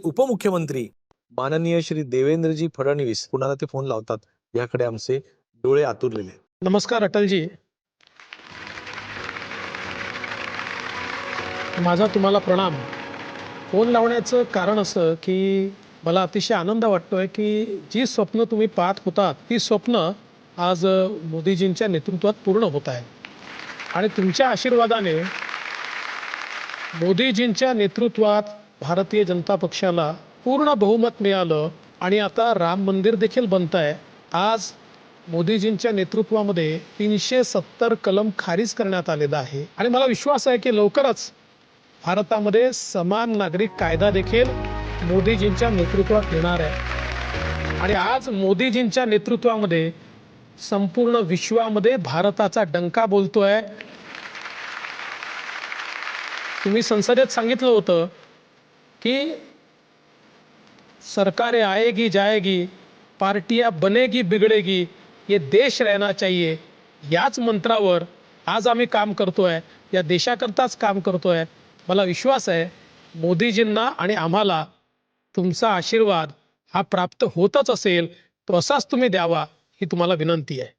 उपमुख्यमंत्री माननीय श्री देवेंद्रजी फडणवीस कुणाला ते फोन लावतात याकडे आमचे डोळे आतुरलेले. नमस्कार अटलजी, माझा तुम्हाला प्रणाम. फोन लावण्याचं कारण असं की मला अतिशय आनंद वाटतोय की जी स्वप्न तुम्ही पाहत होतात ती स्वप्न आज मोदीजींच्या नेतृत्वात पूर्ण होत आहे. आणि तुमच्या आशीर्वादाने मोदीजींच्या नेतृत्वात भारतीय जनता पक्षाला पूर्ण बहुमत मिळालं आणि आता राम मंदिर देखील बनत आहे. आज मोदीजींच्या नेतृत्वामध्ये 370 कलम खारिज करण्यात आलेला आहे आणि मला विश्वास आहे की लवकरच भारतामध्ये समान नागरिक कायदा देखील मोदीजींच्या नेतृत्वात येणार आहे. आणि आज मोदीजींच्या नेतृत्वामध्ये संपूर्ण विश्वामध्ये भारताचा डंका बोलतोय. तुम्ही संसदेत सांगितलं होतं की सरकारें आएगी जाएगी, पार्टियां बनेगी बिगड़ेगी, ये देश रहना चाहिए. याच मंत्रावर आज आम्ही काम करतोय, या देशाकरताच काम करतोय. मला विश्वास आहे मोदीजींना आणि आम्हाला तुमचा आशीर्वाद हा प्राप्त होतच असेल, तो असाच तुम्ही द्यावा ही तुम्हाला विनंती आहे.